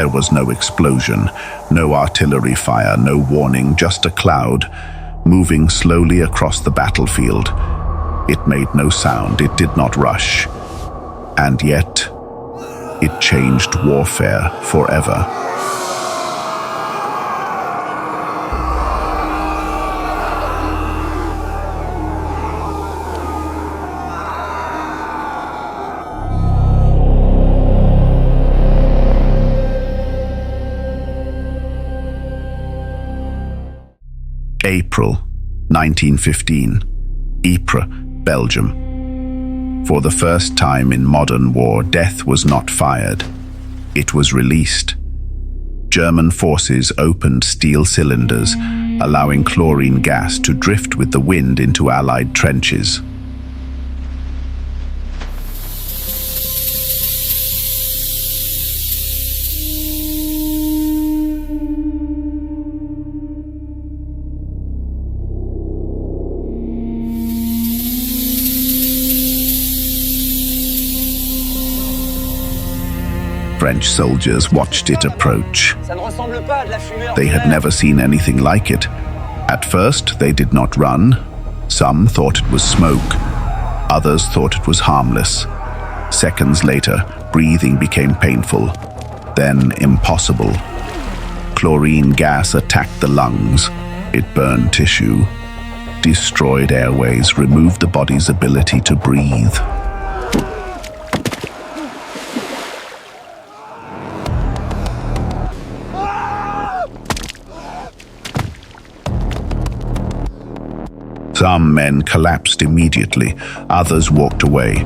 There was no explosion, no artillery fire, no warning, just a cloud moving slowly across the battlefield. It made no sound, it did not rush. And yet, it changed warfare forever. April 1915, Ypres, Belgium. For the first time in modern war, death was not fired. It was released. German forces opened steel cylinders, allowing chlorine gas to drift with the wind into Allied trenches. French soldiers watched it approach. They had never seen anything like it. At first, they did not run. Some thought it was smoke. Others thought it was harmless. Seconds later, breathing became painful, then impossible. Chlorine gas attacked the lungs. It burned tissue, destroyed airways, removed the body's ability to breathe. Some men collapsed immediately, others walked away.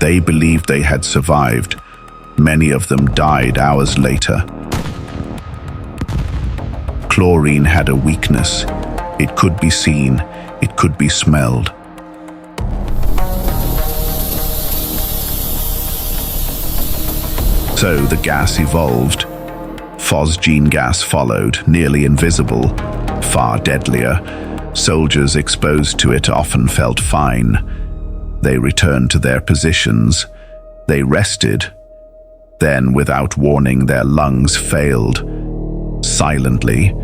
They believed they had survived. Many of them died hours later. Chlorine had a weakness. It could be seen, it could be smelled. So the gas evolved. Phosgene gas followed, nearly invisible, far deadlier. Soldiers exposed to it often felt fine. They returned to their positions. They rested. Then, without warning, their lungs failed. Silently.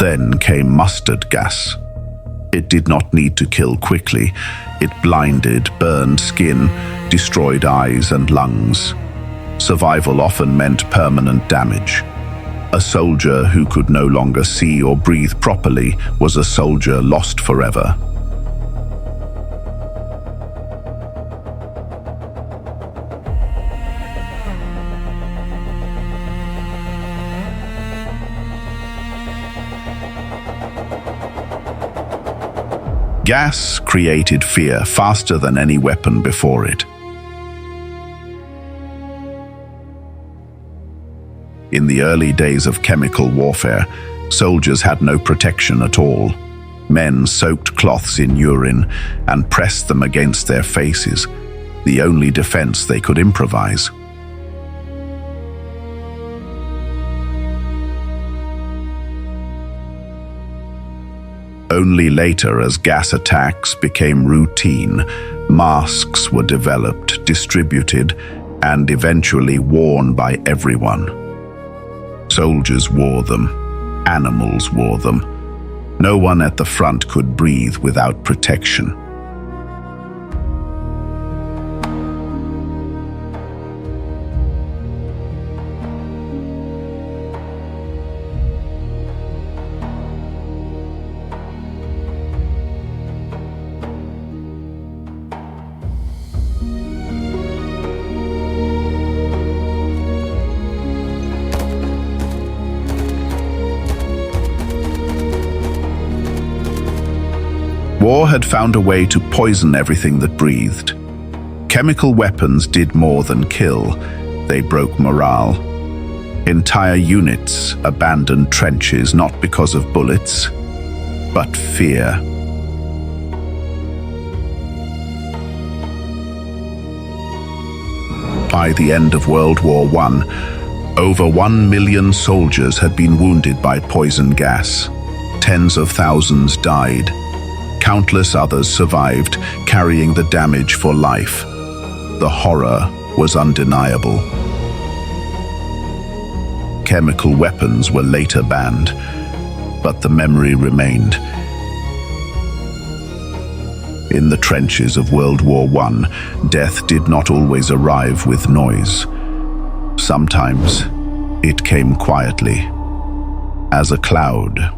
Then came mustard gas. It did not need to kill quickly. It blinded, burned skin, destroyed eyes and lungs. Survival often meant permanent damage. A soldier who could no longer see or breathe properly was a soldier lost forever. Gas created fear faster than any weapon before it. In the early days of chemical warfare, soldiers had no protection at all. Men soaked cloths in urine and pressed them against their faces, the only defense they could improvise. Only later, as gas attacks became routine, masks were developed, distributed, and eventually worn by everyone. Soldiers wore them. Animals wore them. No one at the front could breathe without protection. War had found a way to poison everything that breathed. Chemical weapons did more than kill, they broke morale. Entire units abandoned trenches not because of bullets, but fear. By the end of World War I, over 1 million soldiers had been wounded by poison gas. Tens of thousands died. Countless others survived, carrying the damage for life. The horror was undeniable. Chemical weapons were later banned, but the memory remained. In the trenches of World War I, death did not always arrive with noise. Sometimes it came quietly, as a cloud